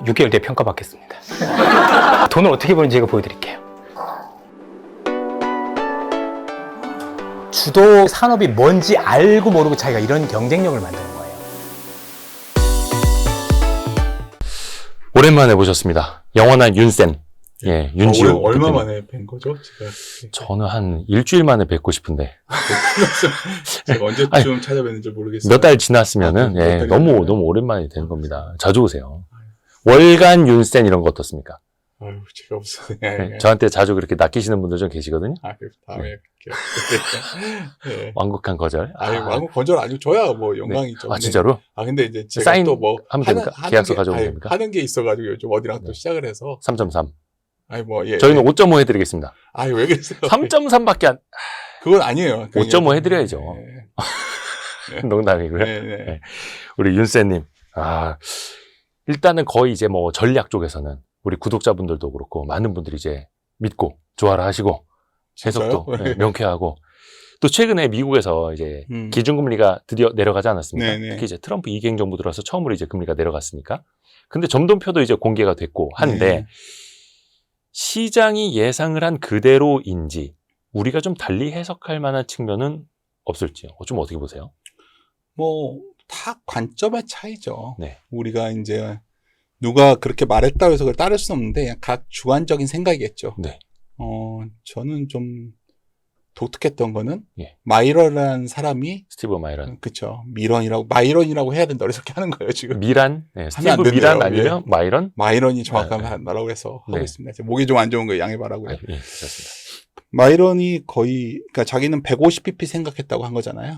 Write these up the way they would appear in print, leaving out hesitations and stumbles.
6개월 뒤에 평가받겠습니다. 돈을 어떻게 버는지 제가 보여드릴게요. 주도 산업이 뭔지 알고 모르고 자기가 이런 경쟁력을 만드는 거예요. 오랜만에 모셨습니다. 영원한 윤센. 예, 윤지호. 얼마 만에 뵌 거죠? 제가 저는 한 일주일 만에 뵙고 싶은데. 제가 언제쯤 찾아뵀는지 모르겠어요. 몇 달 지났으면은, 예, 너무 오랜만에 된 겁니다. 자주 오세요. 월간 윤센 이런 거 어떻습니까? 아유, 제가 없어요. 네, 저한테 자주 그렇게 낚이시는 분들 좀 계시거든요. 다음에 뵐게요. 네. 완곡한 거절. 왕국 건절 아니고 저야 뭐 영광이죠. 아, 진짜로? 근데 이제 제가 사인 또 뭐 하면 됩니까? 계약서 가져오면 됩니까? 하는 게 있어가지고 요즘 어디랑 또 네. 시작을 해서 3.3. 예. 저희는 5.5 해드리겠습니다. 왜 그랬어요? 3.3밖에 안, 그건 아니에요. 5.5 해드려야죠. 네. 농담이고요. 네. 네. 우리 윤센님. 일단은 거의 이제 뭐 전략 쪽에서는 우리 구독자분들도 그렇고 많은 분들이 이제 믿고 좋아라 하시고 해석도 진짜요? 명쾌하고 또 최근에 미국에서 이제 기준금리가 드디어 내려가지 않았습니까? 네네. 특히 이제 트럼프 이기 정부 들어서 처음으로 이제 금리가 내려갔으니까. 근데 점도표도 이제 공개가 됐고 한데 네. 시장이 예상을 한 그대로인지 우리가 좀 달리 해석할 만한 측면은 없을지요? 좀 어떻게 보세요? 뭐 다 관점의 차이죠. 네. 우리가 이제 누가 그렇게 말했다고 해서 그걸 따를 수는 없는데 그냥 각 주관적인 생각이겠죠. 네. 저는 좀 독특했던 거는 예. 마이런이라는 사람이 스티브 마이런. 그쵸. 마이런이라고 해야 된다. 그래서 그렇게 하는 거예요, 지금. 미란? 네, 하면 안 스티브 된대요. 미란 아니면 예. 마이런? 마이런이 정확한 말라고 해서 하고 네. 있습니다. 이제 목이 좀 안 좋은 거 양해 바라고요. 예, 그렇습니다. 마이런이 거의, 그러니까 자기는 150pp 생각했다고 한 거잖아요.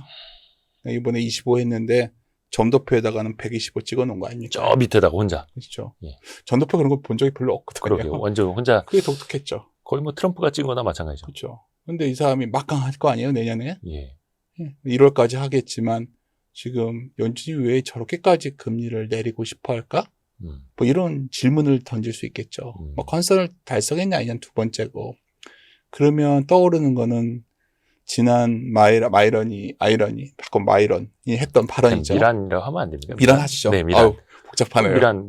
이번에 25 했는데 점도표에다가는 125 찍어 놓은 거 아닙니까? 저 밑에다가 혼자. 그렇죠. 예. 점도표 그런 거 본 적이 별로 없거든요. 그러게요. 완전 혼자 그게 독특했죠. 거의 뭐 트럼프가 찍은 거나 마찬가지죠. 그렇죠. 근데 이 사람이 막강 할 거 아니에요, 내년에? 예. 1월까지 하겠지만 지금 연준이 왜 저렇게까지 금리를 내리고 싶어 할까? 뭐 이런 질문을 던질 수 있겠죠. 뭐 컨선을 달성했냐 아니냐 두 번째고. 그러면 떠오르는 거는 지난 마이런이 했던 발언이죠. 미란이라고 하면 안 됩니까? 미란 하시죠. 네, 미란. 복잡하네요. 미란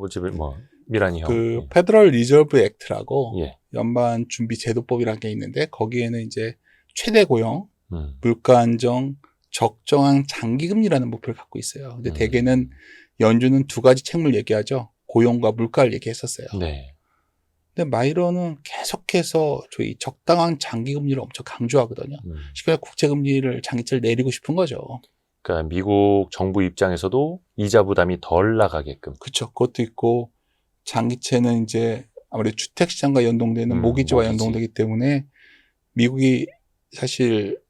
미란이 형. 그 페더럴 리저브 액트라고 예. 연방 준비 제도법이라는 게 있는데 거기에는 이제 최대 고용, 물가 안정, 적정한 장기 금리라는 목표를 갖고 있어요. 근데 대개는 연준은 두 가지 책무를 얘기하죠. 고용과 물가를 얘기했었어요. 네. 근데 마이런은 계속해서 저희 적당한 장기 금리를 엄청 강조하거든요. 그러니까 국채 금리를 장기채를 내리고 싶은 거죠. 그러니까 미국 정부 입장에서도 이자 부담이 덜 나가게끔. 그렇죠. 그것도 있고 장기채는 이제 아무래도 주택 시장과 연동되는 모기지와 연동되기 때문에 미국이 사실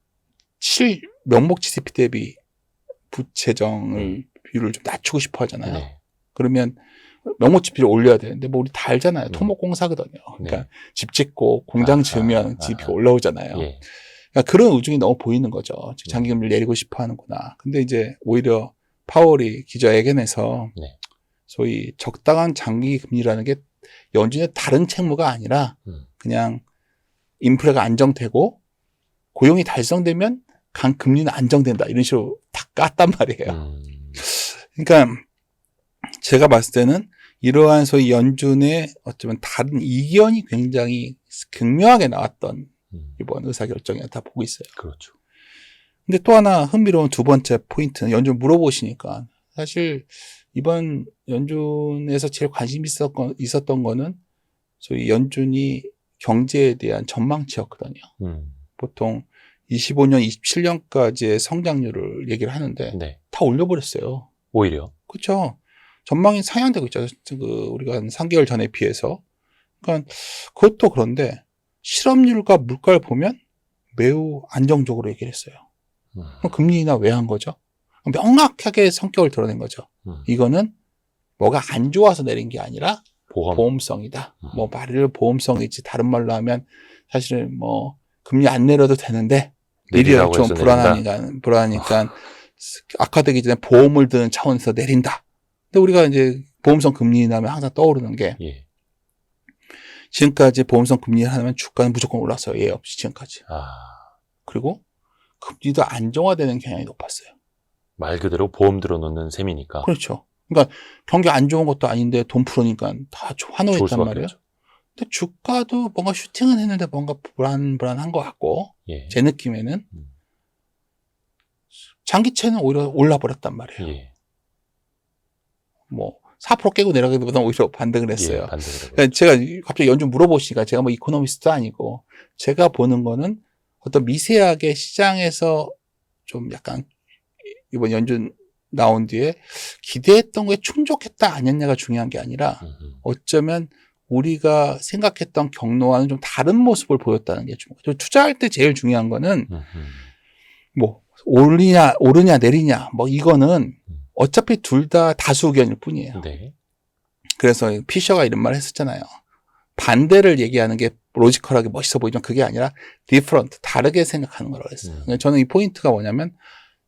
명목 GDP 대비 부채정을 비율을 좀 낮추고 싶어 하잖아요. 네. 그러면 명목 GDP를 올려야 되는데 뭐 우리 다 알잖아요. 토목공사거든요. 그러니까 네. 집 짓고 공장 지으면 GDP가 올라오잖아요. 예. 그러니까 그런 의중이 너무 보이는 거죠. 장기금리를 내리고 싶어 하는구나. 근데 이제 오히려 파월이 기자회견에서 네. 소위 적당한 장기금리라는 게 연준의 다른 책무가 아니라 그냥 인플레가 안정되고 고용이 달성되면 금리는 안정된다. 이런 식으로 다 깠단 말이에요. 그러니까 제가 봤을 때는 이러한 소위 연준의 어쩌면 다른 이견이 굉장히 극명하게 나왔던 이번 의사결정이라 다 보고 있어요. 그렇죠. 근데 또 하나 흥미로운 두 번째 포인트는 연준 물어보시니까 사실 이번 연준에서 제일 관심 있었던 거는 소위 연준이 경제에 대한 전망치였거든요. 보통 25년, 27년까지의 성장률을 얘기를 하는데 네. 다 올려버렸어요. 오히려. 그렇죠. 전망이 상향되고 있죠. 우리가 한 3개월 전에 비해서. 그러니까 그것도 그런데 실업률과 물가를 보면 매우 안정적으로 얘기를 했어요. 그럼 금리 인하 왜 한 거죠? 명확하게 성격을 드러낸 거죠. 이거는 뭐가 안 좋아서 내린 게 아니라 보험성이다. 뭐 말을 보험성이지 다른 말로 하면 사실은 뭐 금리 안 내려도 되는데 미리가 좀 불안하니까 악화되기 전에 보험을 드는 차원에서 내린다. 근데 우리가 이제 보험성 금리 인하면 항상 떠오르는 게 지금까지 보험성 금리 인하면 주가는 무조건 올랐어요. 예 없이 지금까지. 그리고 금리도 안정화되는 경향이 높았어요. 말 그대로 보험 들어놓는 셈이니까. 그렇죠. 그러니까 경기 안 좋은 것도 아닌데 돈 풀으니까 다 좋을 환호했단 수밖에 말이에요. 없죠. 근데 주가도 뭔가 슈팅은 했는데 뭔가 불안한 것 같고 예. 제 느낌에는 장기채는 오히려 올라버렸단 말이에요. 예. 뭐 4% 깨고 내려가기보다는 오히려 반등을 했어요. 예, 반대로. 그러니까 제가 갑자기 연준 물어보시니까 제가 뭐 이코노미스트도 아니고 제가 보는 거는 어떤 미세하게 시장에서 좀 약간 이번 연준 나온 뒤에 기대했던 거에 충족했다 아니었냐가 중요한 게 아니라 어쩌면 우리가 생각했던 경로와는 좀 다른 모습을 보였다는 게 중요해요. 투자할 때 제일 중요한 거는 뭐 오르냐 내리냐 뭐 이거는 어차피 둘 다 다수 의견일 뿐이에요. 네. 그래서 피셔가 이런 말을 했었잖아요. 반대를 얘기하는 게 로지컬하게 멋있어 보이지만 그게 아니라 different, 다르게 생각하는 거라고 했어요. 그러니까 저는 이 포인트가 뭐냐면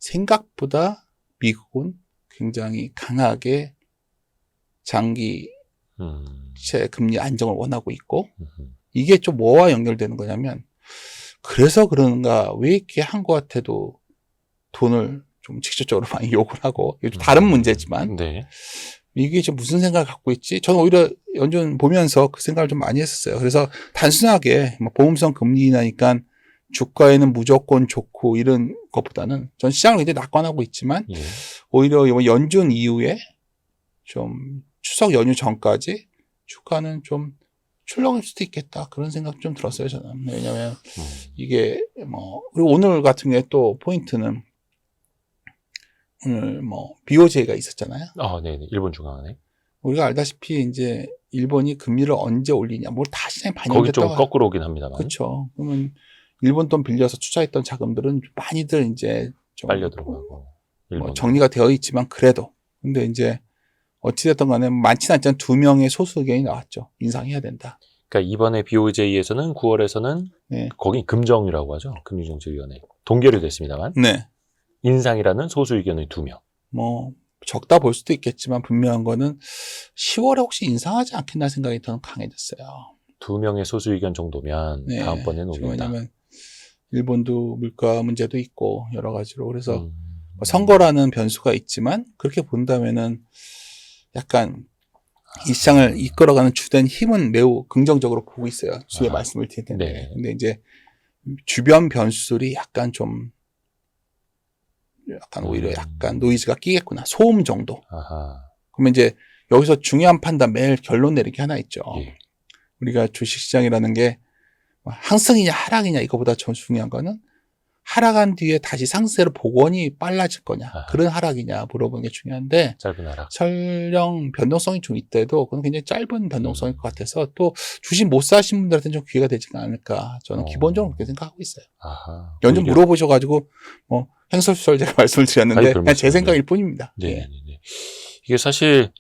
생각보다 미국은 굉장히 강하게 장기채 금리 안정을 원하고 있고 이게 좀 뭐와 연결되는 거냐면 그래서 그런가 왜 이렇게 한국 같아도 돈을 좀 직접적으로 많이 욕을 하고 이게 좀 다른 문제지만 네. 이게 지금 무슨 생각을 갖고 있지? 저는 오히려 연준 보면서 그 생각을 좀 많이 했었어요. 그래서 단순하게 뭐 보험성 금리 인하니까 주가에는 무조건 좋고 이런 것보다는 전 시장을 굉장히 낙관하고 있지만 예. 오히려 이번 연준 이후에 좀 추석 연휴 전까지 주가는 좀 출렁일 수도 있겠다 그런 생각 좀 들었어요 저는. 왜냐하면 이게 뭐 그리고 오늘 같은 경우에 또 포인트는 오늘 뭐 BOJ가 있었잖아요. 아, 네, 일본 중앙은행. 우리가 알다시피 이제 일본이 금리를 언제 올리냐, 뭘 다 시장에 거기 좀 반영됐다고. 거꾸로 오긴 합니다만. 그렇죠. 그러면 일본 돈 빌려서 투자했던 자금들은 많이들 이제 좀 빨려 들어가고. 뭐 일본. 정리가 되어 있지만 그래도. 근데 이제 어찌됐든 간에 많지는 않지만 2명의 소수 의견이 나왔죠. 인상해야 된다. 그러니까 이번에 BOJ에서는 9월에서는 네. 거기 금정이라고 하죠. 금융정책위원회. 동결이 됐습니다만. 네. 인상이라는 소수 의견의 2명. 뭐 적다 볼 수도 있겠지만 분명한 거는 10월에 혹시 인상하지 않겠나 생각이 더 강해졌어요. 2명의 소수 의견 정도면 네. 다음번에는 올린다. 왜냐하면 일본도 물가 문제도 있고 여러 가지로 그래서 뭐 선거라는 변수가 있지만 그렇게 본다면은 약간 이 시장을 이끌어가는 주된 힘은 매우 긍정적으로 보고 있어요. 주에 말씀을 드릴 텐데. 네. 근데 이제 주변 변수들이 약간 오히려 약간 노이즈가 끼겠구나. 소음 정도. 아하. 그러면 이제 여기서 중요한 판단 매일 결론 내리는 게 하나 있죠. 예. 우리가 주식시장이라는 게 상승이냐 하락이냐 이거보다 더 중요한 거는 하락한 뒤에 다시 상승세로 복원이 빨라질 거냐. 아하. 그런 하락이냐 물어보는 게 중요한데 짧은 하락. 설령 변동성이 좀 있대도 그건 굉장히 짧은 변동성일 것 같아서 또 주식 못 사신 분들한테는 좀 기회가 되지 않을까. 저는 기본적으로 그렇게 생각하고 있어요. 아하. 연준 오히려. 물어보셔가지고 뭐 행설수설 제가 말씀을 드렸는데 아니, 그냥 제 생각일 뿐입니다. 네, 예. 네, 네. 이게 사실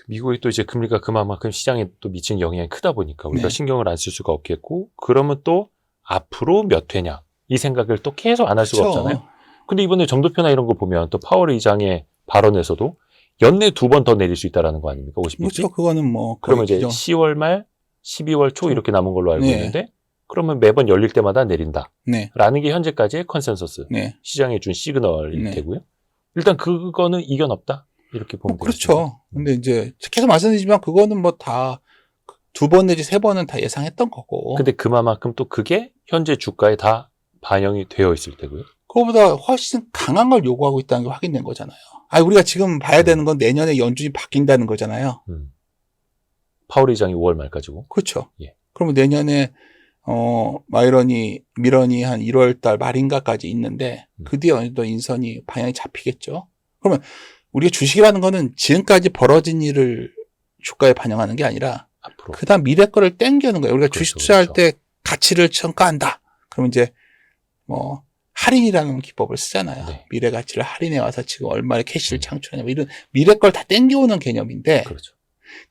미국이 또 이제 금리가 그만큼 시장에 또 미치는 영향이 크다 보니까 우리가 네. 신경을 안 쓸 수가 없겠고 그러면 또 앞으로 몇 회냐 이 생각을 또 계속 안 할 수가 그렇죠. 없잖아요. 근데 이번에 점도표나 이런 거 보면 또 파월 의장의 발언에서도 연내 2번 더 내릴 수 있다라는 거 아닙니까? 50bp? 그렇죠. 그거는 뭐 그러면 이제 기존- 10월 말, 12월 초 이렇게 남은 걸로 알고 네. 있는데 그러면 매번 열릴 때마다 내린다. 네. 라는 게 현재까지의 컨센서스. 네. 시장에 준 시그널일 네. 테고요. 일단 그거는 이견 없다. 이렇게 보면 되겠습니다. 그렇죠. 근데 이제 계속 말씀드리지만 그거는 뭐 다 2번 내지 3번은 다 예상했던 거고. 근데 그만큼 또 그게 현재 주가에 다 반영이 되어 있을 테고요. 그거보다 훨씬 강한 걸 요구하고 있다는 게 확인된 거잖아요. 우리가 지금 봐야 되는 건 내년에 연준이 바뀐다는 거잖아요. 파월 의장이 5월 말까지고. 그렇죠. 예. 그러면 내년에 밀런이 한 1월 달 말인가까지 있는데 그 뒤에 어느 정도 인선이 방향이 잡히겠죠. 그러면 우리가 주식이라는 거는 지금까지 벌어진 일을 주가에 반영하는 게 아니라 앞으로. 그다음 미래 거를 땡겨는 거예요. 우리가 그렇죠, 주식 투자할 그렇죠. 때 가치를 평가한다. 그러면 이제 뭐 할인이라는 기법을 쓰잖아요. 네. 미래 가치를 할인해 와서 지금 얼마의 캐시를 창출하냐 뭐 이런 미래 걸 다 땡겨오는 개념인데 그렇죠.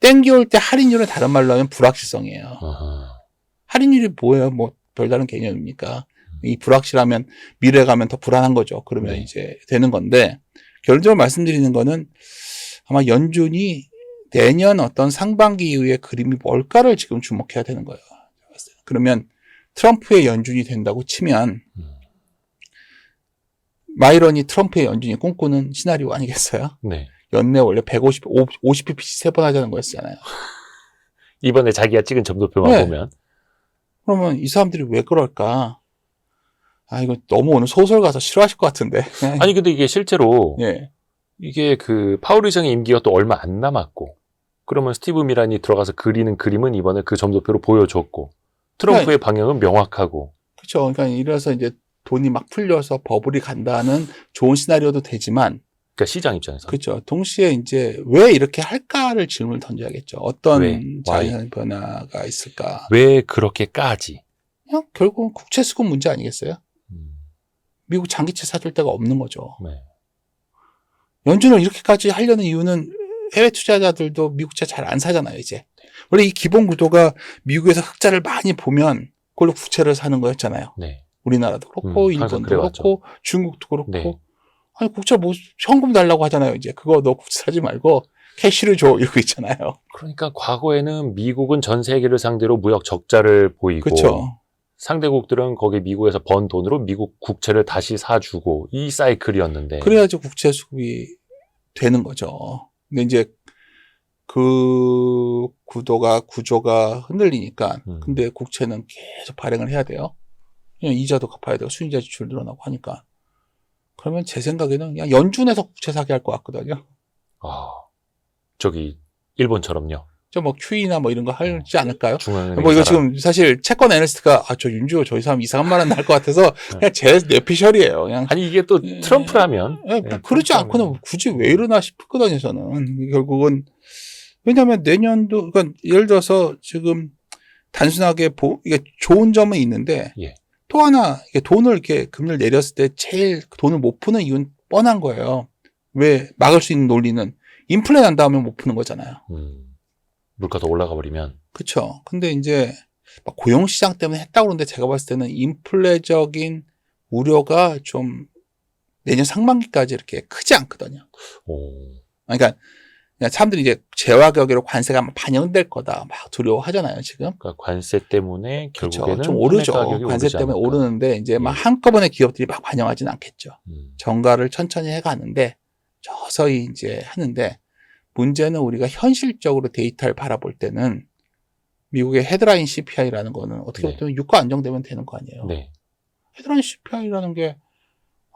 땡겨올 때 할인율은 다른 말로 하면 불확실성이에요. 아하. 할인율이 뭐예요? 뭐 별다른 개념입니까? 이 불확실하면 미래 가면 더 불안한 거죠. 그러면 네. 이제 되는 건데 결론적으로 말씀드리는 거는 아마 연준이 내년 어떤 상반기 이후의 그림이 뭘까를 지금 주목해야 되는 거예요. 그러면 트럼프의 연준이 된다고 치면 마이런이 트럼프의 연준이 꿈꾸는 시나리오 아니겠어요? 네. 연내 원래 50ppc 3번 하자는 거였잖아요. 이번에 자기가 찍은 점도표만 네. 보면. 그러면 이 사람들이 왜 그럴까? 아, 이거 너무 오늘 소설 가서 싫어하실 것 같은데. 아니, 근데 이게 실제로, 예. 이게 그 파울 의장의 임기가 또 얼마 안 남았고, 그러면 스티브 미란이 들어가서 그리는 그림은 이번에 그 점도표로 보여줬고, 트럼프의 방향은 명확하고. 그렇죠. 그러니까 이래서 이제 돈이 막 풀려서 버블이 간다는 좋은 시나리오도 되지만, 그러니까 시장 입장에서. 그렇죠. 동시에 이제 왜 이렇게 할까를 질문을 던져야겠죠. 어떤 왜? 자연 변화가 있을까? 왜 그렇게까지? 그냥 결국은 국채 수급 문제 아니겠어요? 미국 장기채 사줄 데가 없는 거죠. 네. 연준을 이렇게까지 하려는 이유는 해외 투자자들도 미국채 잘 안 사잖아요, 이제. 원래 이 기본 구도가 미국에서 흑자를 많이 보면 그걸로 국채를 사는 거였잖아요. 네. 우리나라도 그렇고, 항상 일본도 그래왔죠. 그렇고, 중국도 그렇고. 네. 아니, 국채 뭐, 현금 달라고 하잖아요, 이제. 그거 너 국채 사지 말고 캐시를 줘, 이러고 있잖아요. 그러니까 과거에는 미국은 전 세계를 상대로 무역 적자를 보이고, 그렇죠. 상대국들은 거기 미국에서 번 돈으로 미국 국채를 다시 사주고, 이 사이클이었는데. 그래야지 국채 수급이 되는 거죠. 근데 이제 그 구조가 흔들리니까, 근데 국채는 계속 발행을 해야 돼요. 그냥 이자도 갚아야 되고, 순이자 지출 늘어나고 하니까. 그러면 제 생각에는 그냥 연준에서 국채 사게 할 것 같거든요. 아, 저기, 일본처럼요. 저 뭐 QE나 뭐 이런 거 하지 않을까요? 중앙은행. 뭐 이거 지금 사실 채권 애널리스트가 저 윤주호 저희 사람 이상한 말 안 할 것 같아서 그냥 제 뇌피셜이에요. 그냥 아니, 이게 또 트럼프라면. 예, 뭐 그러지 않고는 굳이 왜 이러나 싶거든요, 저는. 결국은. 왜냐하면 내년도, 그러니까 예를 들어서 지금 단순하게 이게 좋은 점은 있는데 예. 또 하나 이게 돈을 이렇게 금리를 내렸을 때 제일 돈을 못 푸는 이유는 뻔한 거예요. 왜 막을 수 있는 논리는 인플레 난 다음에 못 푸는 거잖아요. 물가 더 올라가 버리면. 그렇죠. 근데 이제 막 고용시장 때문에 했다고 그러는데 제가 봤을 때는 인플레적인 우려가 좀 내년 상반기까지 이렇게 크지 않거든요. 오. 그러니까 그냥 사람들이 이제 재화격으로 관세가 막 반영될 거다 막 두려워하잖아요, 지금. 그러니까 관세 때문에 그렇죠. 결국에는 좀 오르죠. 판매 가격이 관세 오르지 때문에 않을까. 오르는데 이제 막 예. 한꺼번에 기업들이 막 반영하진 않겠죠. 음. 정가를 천천히 해가는데 서서히 이제 하는데 문제는 우리가 현실적으로 데이터를 바라볼 때는 미국의 헤드라인 CPI라는 거는 어떻게 네. 보면 유가 안정되면 되는 거 아니에요. 네. 헤드라인 CPI라는 게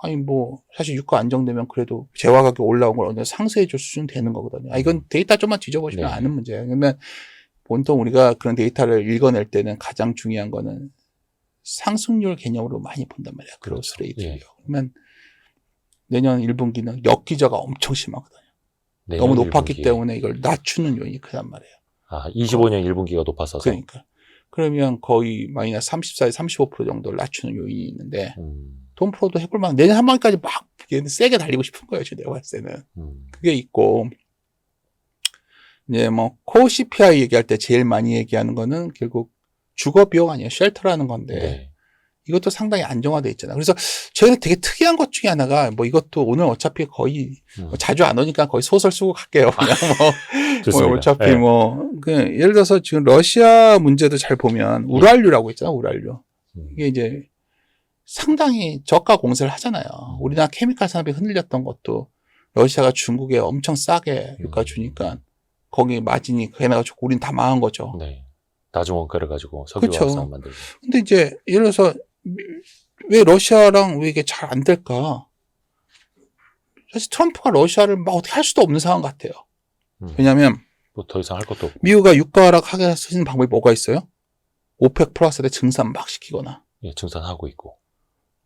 아니 뭐 사실 유가 안정되면 그래도 재화 가격 올라온 걸 어느 정도 상쇄해 줄 수는 되는 거거든요. 이건 데이터 좀만 뒤져보시면 네. 아는 문제예요. 그러면 보통 우리가 그런 데이터를 읽어낼 때는 가장 중요한 거는 상승률 개념으로 많이 본단 말이에요. 그로스 레이트요. 예. 그러면 내년 1분기는 역기저가 엄청 심하거든요. 내년 너무 높았기 1분기. 때문에 이걸 낮추는 요인이 크단 말이에요. 아, 25년 1분기가 높았어서. 그러니까. 그러면 거의 마이너스 34에서 35% 정도를 낮추는 요인이 있는데 돈 풀어도 해볼 만한 내년 한반기까지 막 세게 달리고 싶은 거예요. 제가 봤을 때는. 그게 있고 이제 뭐 코어 CPI 얘기할 때 제일 많이 얘기하는 거는 결국 주거 비용 아니에요. 쉘터라는 건데 네. 이것도 상당히 안정화돼 있잖아요. 그래서 저희는 되게 특이한 것 중에 하나가 뭐 이것도 오늘 어차피 거의 뭐 자주 안 오니까 거의 소설 쓰고 갈게요. 그냥 좋습니다. 뭐 어차피 네. 뭐 예를 들어서 지금 러시아 문제도 잘 보면 우랄류라고 있잖아요. 우랄류. 이게 이제 상당히 저가 공세를 하잖아요. 우리나라 케미칼 산업이 흔들렸던 것도 러시아가 중국에 엄청 싸게 유가 주니까 거기 마진이 걔네가 좋고 우린 다 망한 거죠. 네. 나중 원가를 가지고 석유 그쵸. 화학산 만들고. 근데 이제 예를 들어서 왜 러시아랑 왜 이게 잘 안 될까? 사실 트럼프가 러시아를 막 어떻게 할 수도 없는 상황 같아요. 왜냐하면 뭐 더 이상 할 것도 없고. 미국가 유가 하락하게 쓰는 방법이 뭐가 있어요? 오펙 플러스에 증산 막 시키거나 예, 증산하고 있고.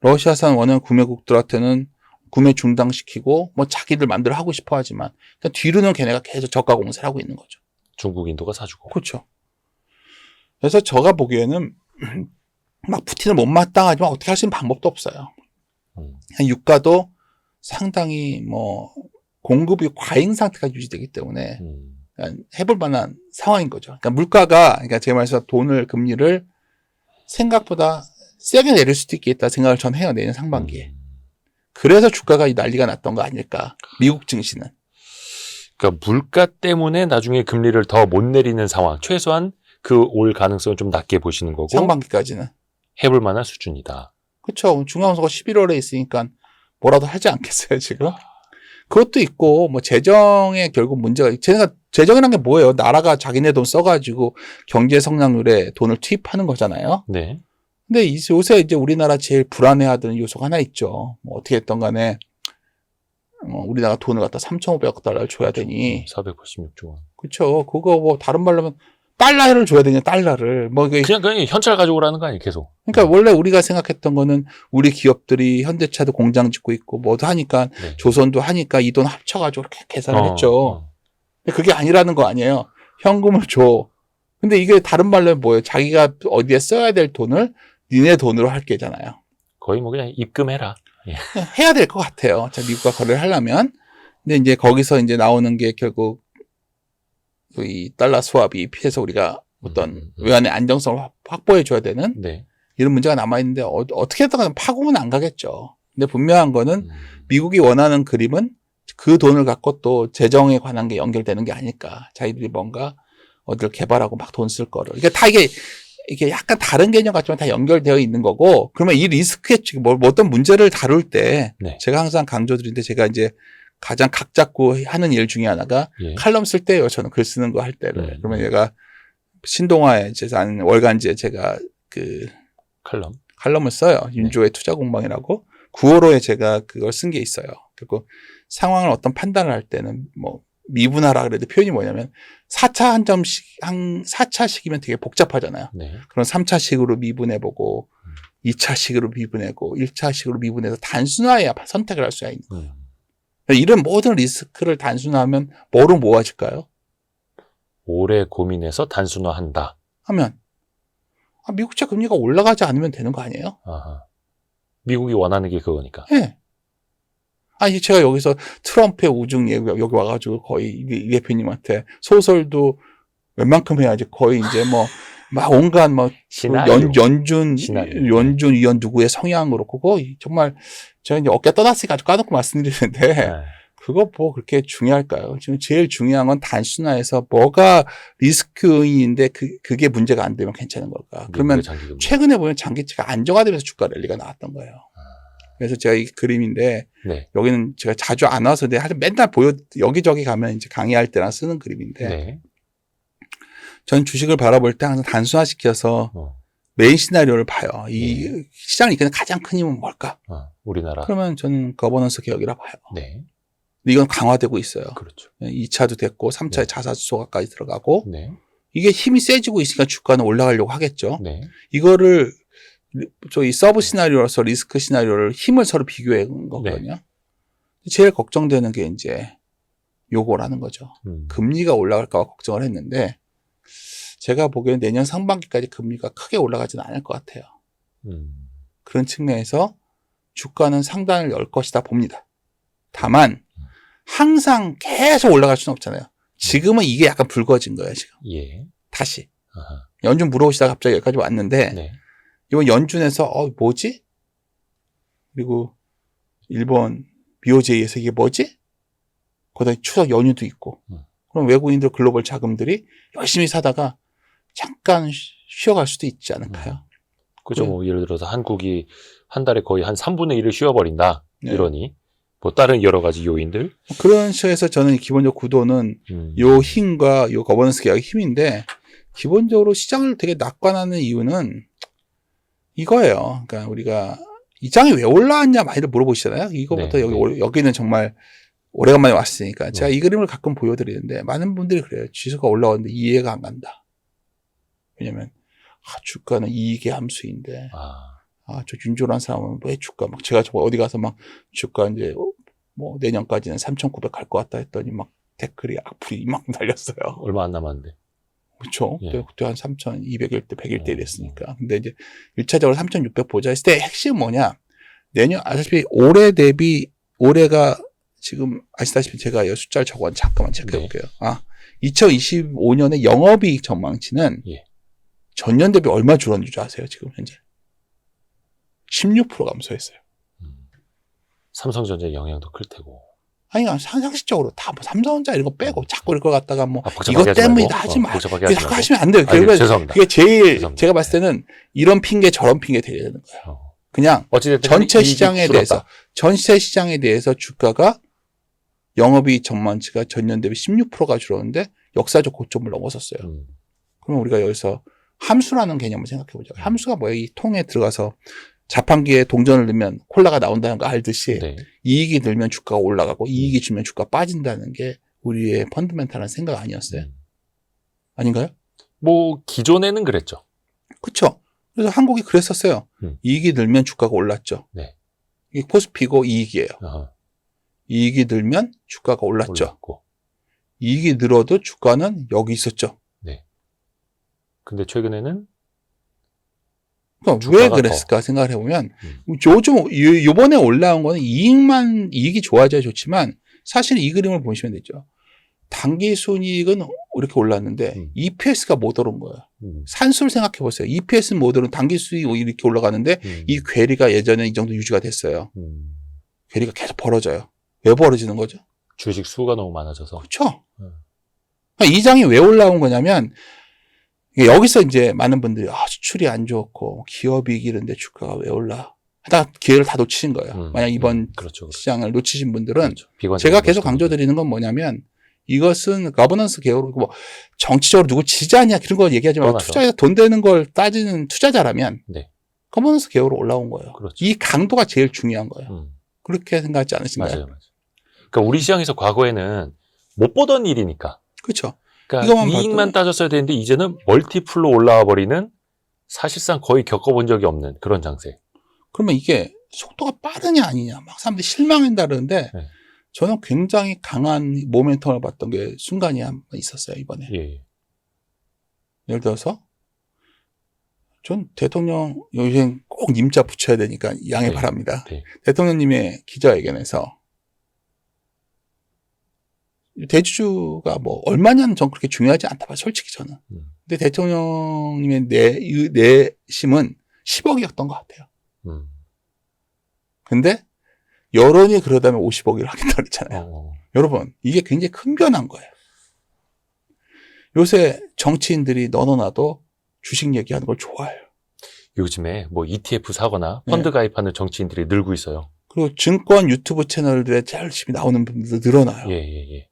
러시아산 원유 구매국들한테는 구매 중단시키고 뭐 자기들 마음대로 하고 싶어 하지만 뒤로는 걔네가 계속 저가 공세를 하고 있는 거죠. 중국, 인도가 사주고. 그렇죠. 그래서 제가 보기에는 막 푸틴을 못마땅하지만 어떻게 할 수 있는 방법도 없어요. 유가도 상당히 뭐 공급이 과잉 상태가 유지되기 때문에 해볼 만한 상황인 거죠. 그러니까 물가가, 그러니까 제 말에서 금리를 생각보다 세게 내릴 수도 있겠다 생각을 전 해요, 내년 상반기에. 그래서 주가가 이 난리가 났던 거 아닐까, 미국 증시는. 그러니까 물가 때문에 나중에 금리를 더 못 내리는 상황. 최소한 그 올 가능성을 좀 낮게 보시는 거고. 상반기까지는. 해볼 만한 수준이다. 그렇죠. 중간선거 11월에 있으니까 뭐라도 하지 않겠어요, 지금? 그것도 있고 뭐 재정에 결국 문제가 재정이란 게 뭐예요? 나라가 자기네 돈 써가지고 경제 성장률에 돈을 투입하는 거잖아요. 네. 근데 요새 이제 우리나라 제일 불안해하던 요소가 하나 있죠. 뭐 어떻게 했던 간에 우리나라 돈을 갖다 3,500억 달러를 줘야 되니 486조 원. 그렇죠. 그거 뭐 다른 말로 하면 달러를 줘야 되냐 달러를 뭐 그냥 현찰 가져오라는 거 아니에요, 계속. 그러니까 원래 우리가 생각했던 거는 우리 기업들이 현대차도 공장 짓고 있고 뭐도 하니까 네. 조선도 하니까 이 돈 합쳐가지고 이렇게 계산을 했죠. 어. 근데 그게 아니라는 거 아니에요. 현금을 줘. 근데 이게 다른 말로 뭐예요? 자기가 어디에 써야 될 돈을 니네 돈으로 할 게잖아요. 거의 뭐 그냥 입금해라. 해야 될 것 같아요. 자, 미국과 거래를 하려면. 근데 이제 거기서 이제 나오는 게 결국 이 달러 수합이 피해서 우리가 어떤 외환의 안정성을 확보해 줘야 되는 네. 이런 문제가 남아있는데 어떻게 해서든 파국은 안 가겠죠. 근데 분명한 거는 미국이 원하는 그림은 그 돈을 갖고 또 재정에 관한 게 연결되는 게 아닐까. 자기들이 뭔가 어디를 개발하고 막 돈 쓸 거를. 그러니까 다 이게 약간 다른 개념 같지만 다 연결되어 있는 거고, 그러면 이 리스크에 뭐 어떤 문제를 다룰 때 네. 제가 항상 강조드리는데 제가 이제 가장 각 잡고 하는 일 중에 하나가 예. 칼럼 쓸 때예요. 저는 글 쓰는 거 할 때를. 그러면 얘가 신동아에 제가 아는 월간지에 제가 그 칼럼을 써요. 윤조의 투자 공방이라고. 9월호에 제가 그걸 쓴 게 있어요. 그리고 상황을 어떤 판단을 할 때는 뭐 미분하라 그래도 표현이 뭐냐면 4차 한 점씩 4차식이면 되게 복잡하잖아요. 네. 그럼 3차식으로 미분해보고 2차식으로 미분해고 1차식으로 미분해서 단순화해야 선택을 할 수가 있는 거예요. 이런 모든 리스크를 단순화하면 뭐로 모아질까요? 오래 고민해서 단순화한다. 하면 미국채 금리가 올라가지 않으면 되는 거 아니에요? 아하. 미국이 원하는 게 그거니까. 네. 아니 제가 여기서 트럼프의 우중 예고 여기 와가지고 거의 이 대표님한테 소설도 웬만큼 해야지 거의 이제 뭐 막 온갖 뭐 연준 위원 누구의 성향 그렇고 그거 정말 제가 이제 어깨 떠났으니까 아주 까놓고 말씀드리는데 네. 그거 뭐 그렇게 중요할까요? 지금 제일 중요한 건 단순화해서 뭐가 리스크 요인인데 그게 문제가 안 되면 괜찮은 걸까? 그러면 최근에 보면 장기채가 안정화되면서 주가 랠리가 나왔던 거예요. 그래서 제가 이 그림인데 네. 여기는 제가 자주 안 와서 하여튼 맨날 여기저기 가면 이제 강의할 때나 쓰는 그림인데 네. 저는 주식을 바라볼 때 항상 단순화시켜서 메인 시나리오를 봐요. 이 시장을 이끄는 가장 큰 힘은 뭘까? 우리나라. 그러면 저는 거버넌스 개혁이라 봐요. 네. 근데 이건 강화되고 있어요. 그렇죠. 2차도 됐고 3차에 네. 자사주소가까지 들어가고 네. 이게 힘이 세지고 있으니까 주가는 올라가려고 하겠죠. 네. 이거를 저희 서브 시나리오로서 리스크 시나리오를 힘을 서로 비교해 온 거거든요. 네. 제일 걱정되는 게 이제 요거라는 거죠. 금리가 올라갈까 봐 걱정을 했는데 제가 보기에는 내년 상반기까지 금리가 크게 올라가지는 않을 것 같아요. 그런 측면에서 주가는 상단을 열 것이다 봅니다. 다만 항상 계속 올라갈 수는 없잖아요. 지금은 이게 약간 붉어진 거예요. 지금. 예. 다시. 아하. 연준 물어오시다가 갑자기 여기까지 왔는데 네. 이번 연준에서 뭐지? 그리고 일본 BOJ에서 이게 뭐지? 거기다 추석 연휴도 있고 그럼 외국인들 글로벌 자금들이 열심히 사다가 잠깐 쉬어갈 수도 있지 않을까요? 그죠. 뭐 예를 들어서 한국이 한 달에 거의 한 3분의 1을 쉬어버린다. 네. 이러니 뭐 다른 여러 가지 요인들. 그런 식에서 저는 기본적 구도는 요 힘과 요 거버넌스 계약의 힘인데 기본적으로 시장을 되게 낙관하는 이유는 이거예요. 그러니까 우리가 이 장이 왜 올라왔냐 많이들 물어보시잖아요. 이거부터 네, 여기는 정말 오래간만에 왔으니까 제가 이 그림을 가끔 보여드리는데 많은 분들이 그래요. 지수가 올라왔는데 이해가 안 간다. 왜냐면 주가는 이익의 함수인데 저 윤조라는 사람은 왜 주가 막 제가 어디 가서 막 주가 이제 뭐 내년까지는 3,900 갈 것 같다 했더니 막 댓글이 악플이 이만큼 달렸어요. 얼마 안 남았는데. 그렇죠. 예. 그때 한 3,200일 때 100일 때 이랬으니까. 근데 이제 1차적으로 3,600 보자 했을 때 핵심은 뭐냐? 내년 아시다시피 올해 대비 올해가 지금 아시다시피 제가 이 숫자를 적어 잠깐만 체크해 볼게요. 2025년에 영업이익 전망치는 전년 대비 얼마 줄었는 줄 아세요? 지금 현재 16% 감소했어요. 삼성전자의 영향도 클 테고. 아니, 상식적으로 다 뭐 삼성전자 이런 거 빼고 자꾸 이럴 것 같다가 뭐 복잡하게 이것 때문이다 하지 말고. 자꾸 하시면 안 돼요. 죄송합니다. 그게 제일 죄송합니다. 제가 봤을 때는 이런 핑계 저런 핑계 대야 되는 거예요. 그냥 어찌됐든 전체 시장에 대해서 주가가 영업이익 전망치가 전년 대비 16%가 줄었는데 역사적 고점을 넘어섰어요. 그러면 우리가 여기서 함수라는 개념을 생각해 보죠. 함수가 뭐예요? 이 통에 들어가서 자판기에 동전을 넣으면 콜라가 나온다는 거 알듯이 네. 이익이 늘면 주가가 올라가고 이익이 줄면 주가가 빠진다는 게 우리의 펀더멘탈한 생각 아니었어요? 아닌가요? 뭐 기존에는 그랬죠. 그렇죠. 그래서 한국이 그랬었어요. 이익이 늘면 주가가 올랐죠. 네. 이게 코스피고 이익이에요. 어허. 이익이 늘면 주가가 올랐죠. 올랐고. 이익이 늘어도 주가는 여기 있었죠. 네. 근데 최근에는 그러니까 왜 주가가 그랬을까 생각을 해보면 요번에 올라온 거는 이익이 좋아져야 좋지만 사실 이 그림을 보시면 되죠. 단기 순이익은 이렇게 올랐는데 EPS가 못 오른 거예요. 산수를 생각해 보세요. EPS는 못 오른 단기 수익이 이렇게 올라가는데 이 괴리가 예전에 이 정도 유지가 됐어요. 괴리가 계속 벌어져요. 왜 벌어지는 거죠? 주식 수가 너무 많아져서. 그렇죠. 그러니까 이 장이 왜 올라온 거냐면 여기서 이제 많은 분들이 수출이 안 좋고 기업이익 이런데 주가가 왜 올라? 하다가 기회를 다 놓치신 거예요. 만약 이번 그렇죠. 시장을 놓치신 분들은 그렇죠. 제가 계속 강조드리는 건 뭐냐면 이것은 거버넌스 개혁으로 뭐 정치적으로 누구 지지하냐 그런 걸 얘기하지 말고 떠나서. 투자해서 돈 되는 걸 따지는 투자자라면 네. 거버넌스 개혁으로 올라온 거예요. 그렇죠. 이 강도가 제일 중요한 거예요. 그렇게 생각하지 않으신가요? 맞아요. 맞아요. 그러니까 우리 시장에서 과거에는 못 보던 일이니까. 그렇죠. 그러니까 이것만 이익만 봐도. 따졌어야 되는데 이제는 멀티플로 올라와 버리는 사실상 거의 겪어본 적이 없는 그런 장세. 그러면 이게 속도가 빠르냐 아니냐 막 사람들이 실망한다 그러는데 네. 저는 굉장히 강한 모멘텀을 봤던 게 순간이 한 번 있었어요 이번에. 예. 예를 들어서 전 대통령 요새 꼭 님자 붙여야 되니까 양해 네. 바랍니다. 네. 대통령님의 기자회견에서 대주주가 뭐 얼마냐는 전 그렇게 중요하지 않다 봐 솔직히 저는. 근데 대통령님의 내심은 10억이었던 것 같아요. 근데 여론이 그러다면 50억을 하겠다 그랬잖아요. 여러분 이게 굉장히 큰 변화인 거예요. 요새 정치인들이 너너나도 주식 얘기하는 걸 좋아해요. 요즘에 뭐 ETF 사거나 펀드 가입하는 정치인들이 늘고 있어요. 그리고 증권 유튜브 채널들에 제일 열심히 나오는 분들도 늘어나요. 예.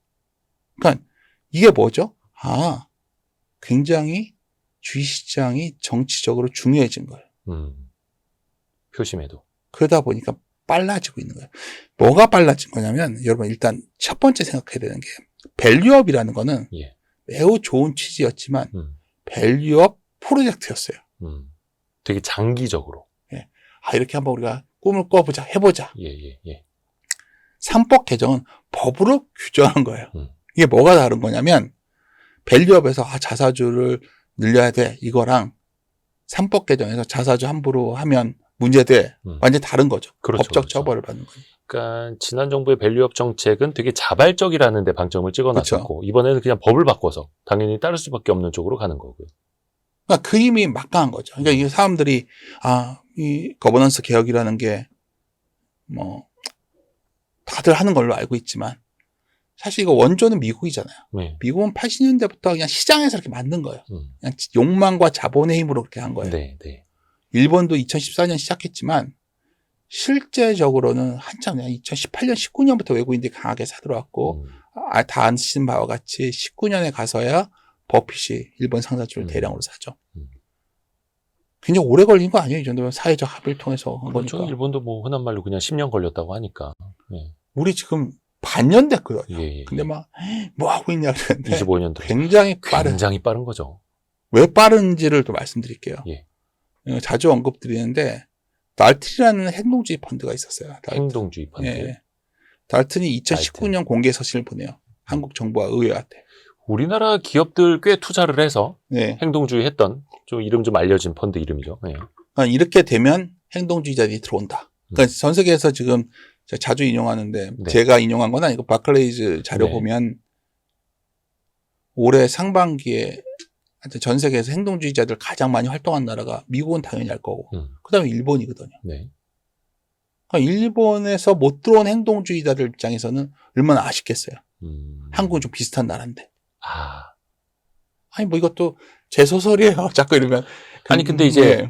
그러니까 이게 뭐죠? 굉장히 주식시장이 정치적으로 중요해진 거예요. 표심에도. 그러다 보니까 빨라지고 있는 거예요. 뭐가 빨라진 거냐면 여러분 일단 첫 번째 생각해야 되는 게 밸류업이라는 거는 예. 매우 좋은 취지였지만 밸류업 프로젝트였어요. 되게 장기적으로. 이렇게 한번 우리가 꿈을 꿔보자, 해보자. 예. 삼법 개정은 법으로 규정한 거예요. 이게 뭐가 다른 거냐면 밸류업에서 자사주를 늘려야 돼 이거랑 삼법 개정에서 자사주 함부로 하면 문제돼. 완전히 다른 거죠. 그렇죠, 법적 그렇죠. 처벌을 받는 거예요. 그러니까 지난 정부의 밸류업 정책은 되게 자발적이라는 데 방점을 찍어놨었고 그렇죠. 이번에는 그냥 법을 바꿔서 당연히 따를 수밖에 없는 쪽으로 가는 거고요. 그러니까 그 힘이 막강한 거죠. 그러니까 이게 사람들이 이 거버넌스 개혁이라는 게 뭐 다들 하는 걸로 알고 있지만 사실 이거 원조는 미국이잖아요. 네. 미국은 80년대부터 그냥 시장에서 이렇게 만든 거예요. 그냥 욕망과 자본의 힘으로 그렇게 한 거예요. 네. 일본도 2014년 시작했지만 실제적으로는 한참 2018년, 19년부터 외국인들이 강하게 사들어왔고 다 아시는 바와 같이 19년에 가서야 버핏이 일본 상사주를 대량으로 사죠. 굉장히 오래 걸린 거 아니에요? 이 정도면 사회적 합의를 통해서 한 그렇죠. 거니까. 일본도 뭐 흔한 말로 그냥 10년 걸렸다고 하니까. 네. 우리 지금 반년 됐거든요. 예. 근데 막 뭐 하고 있냐 그랬는데 25년 들어. 굉장히 빠른. 굉장히 빠른 거죠. 왜 빠른지를 또 말씀드릴게요. 예. 자주 언급드리는데 달튼이라는 행동주의 펀드가 있었어요. 달튼. 행동주의 펀드. 예. 달튼이 2019년 공개 서신을 보내요. 한국 정부와 의회한테. 우리나라 기업들 꽤 투자를 해서 네. 행동주의 했던 좀 이름 좀 알려진 펀드 이름이죠. 네. 그러니까 이렇게 되면 행동주의자들이 들어온다. 그러니까 전 세계에서 지금 제가 자주 인용하는데 네. 제가 인용한 건 아니고 바클레이즈 자료 네. 보면 올해 상반기에 전 세계에서 행동주의자들 가장 많이 활동한 나라가 미국은 당연히 알 거고 그다음에 일본이거든요. 네. 그러니까 일본에서 못 들어온 행동주의자들 입장에서는 얼마나 아쉽겠어요. 한국은 좀 비슷한 나라인데. 아니 뭐 이것도 제 소설이에요. 자꾸 이러면. 아니 근데 이제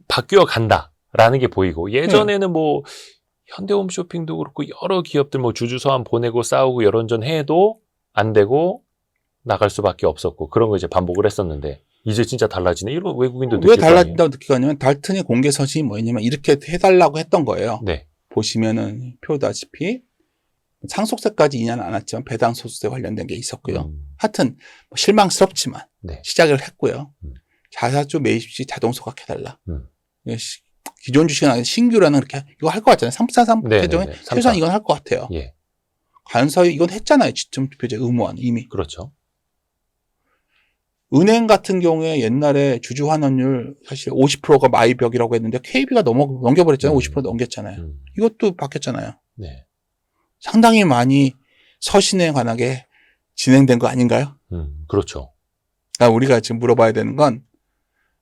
바뀌어 간다라는 게 보이고 예전에는 뭐 현대홈쇼핑도 그렇고 여러 기업들 뭐 주주서한 보내고 싸우고 여론전 해도 안 되고 나갈 수밖에 없었고 그런 거 이제 반복을 했었는데 이제 진짜 달라지네. 이런 외국인도 왜 느낄 거 아니에요? 달라진다고 느끼고 하냐면 달튼의 공개 서신이 뭐였냐면 이렇게 해달라고 했던 거예요. 네. 보시면은 표다시피 상속세까지 인하는 안 했지만 배당 소득세 관련된 게 있었고요. 하여튼 뭐 실망스럽지만 네. 시작을 했고요. 음. 자사주 매입 시 자동 소각해달라. 음. 기존 주식은 아니라 신규라는 그렇게 이거 할 것 같잖아요. 343 네, 개정에 네, 네. 최소한 이건 할 것 같아요. 예. 관서에 이건 했잖아요. 지점 투표제 의무화는 이미. 그렇죠. 은행 같은 경우에 옛날에 주주 환원율 사실 50%가 마이벽이라고 했는데 KB가 넘겨버렸잖아요. 50% 넘겼잖아요. 이것도 바뀌었잖아요. 네. 상당히 많이 서신에 관하게 진행된 거 아닌가요? 그렇죠. 그러니까 우리가 지금 물어봐야 되는 건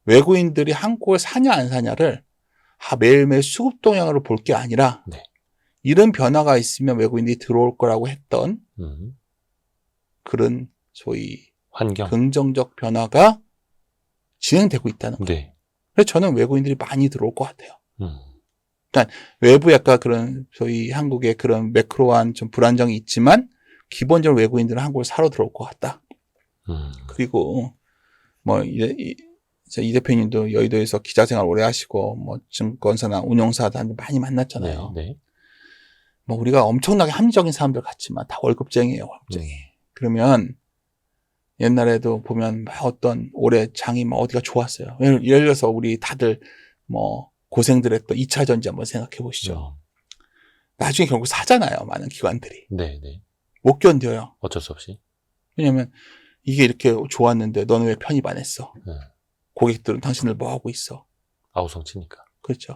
외국인들이 한국을 사냐 안 사냐를 매일매일 수급 동향으로 볼 게 아니라 네. 이런 변화가 있으면 외국인들이 들어올 거라고 했던 그런 소위 환경. 긍정적 변화가 진행되고 있다는 거예요. 네. 그래서 저는 외국인들이 많이 들어올 것 같아요. 음. 그러니까 외부에 약간 그런 소위 한국의 그런 매크로한 좀 불안정이 있지만 기본적으로 외국인들은 한국을 사러 들어올 것 같다. 그리고 뭐 이 대표님도 여의도에서 기자 생활 오래 하시고 뭐 증권사나 운용사들 많이 만났잖아요. 네. 네. 뭐 우리가 엄청나게 합리적인 사람들 같지만 다 월급쟁이에요, 월급쟁이. 그러면 옛날에도 보면 막 어떤 올해 장이 막 어디가 좋았어요. 예를 들어서 우리 다들 뭐 고생들 했던 2차 전지 한번 생각해 보시죠. 나중에 결국 사잖아요, 많은 기관들이. 네, 네. 못 견뎌요. 어쩔 수 없이. 왜냐면 이게 이렇게 좋았는데 너는 왜 편입 안 했어? 네. 고객들은 당신들 뭐 하고 있어? 아우성치니까. 그렇죠.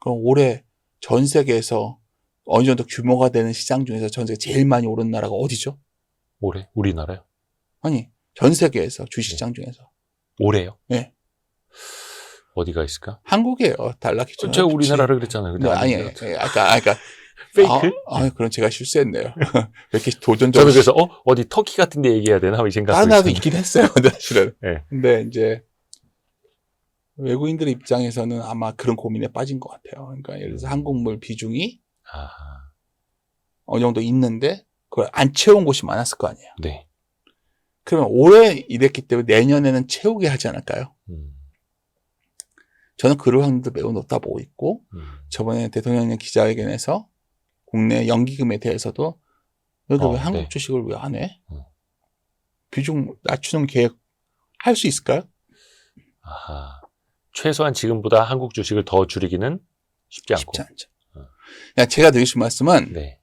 그럼 올해 전 세계에서 어느 정도 규모가 되는 시장 중에서 전 세계 제일 많이 오른 나라가 어디죠? 올해? 우리나라요? 아니, 전 세계에서 주식시장 중에서. 올해요? 네. 어디가 있을까? 한국이에요. 달러 기준. 제가 우리나라를 그랬잖아요. 근데 네, 아니, 아까 페이크? 그럼 제가 실수했네요. 왜 이렇게 도전적으로. 저는 그래서 어디 터키 같은 데 얘기해야 되나 이 생각도 다른 나라도 있었는데. 있긴 했어요. 사실은. 네. 근데 이제 외국인들 입장에서는 아마 그런 고민에 빠진 것 같아요. 그러니까 예를 들어서 한국물 비중이 어느 정도 있는데 그걸 안 채운 곳이 많았을 거 아니에요. 네. 그러면 올해 이랬기 때문에 내년에는 채우게 하지 않을까요? 저는 그럴 확률도 매우 높다 보고 있고 저번에 대통령님 기자회견에서 국내 연기금에 대해서도 여기 왜 한국 네. 주식을 왜 안 해? 비중 낮추는 계획 할 수 있을까요? 최소한 지금보다 한국 주식을 더 줄이기는 쉽지 않고. 쉽지 않죠. 그냥 제가 드릴 수 있는 말씀은 네.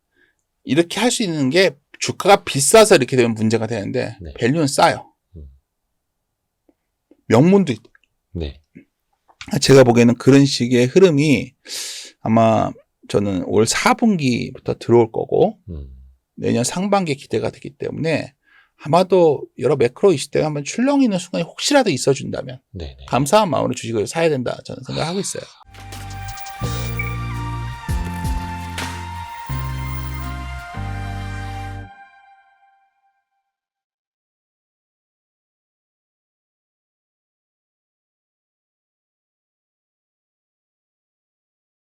이렇게 할 수 있는 게 주가가 비싸서 이렇게 되면 문제가 되는데 네. 밸류는 싸요. 명문도 있고. 네. 제가 보기에는 그런 식의 흐름이 아마 저는 올 4분기부터 들어올 거고 내년 상반기에 기대가 되기 때문에 아마도 여러 매크로 이슈 때문에 한번 출렁이는 순간이 혹시라도 있어준다면 네. 네. 감사한 마음으로 주식을 사야 된다 저는 생각하고 있어요.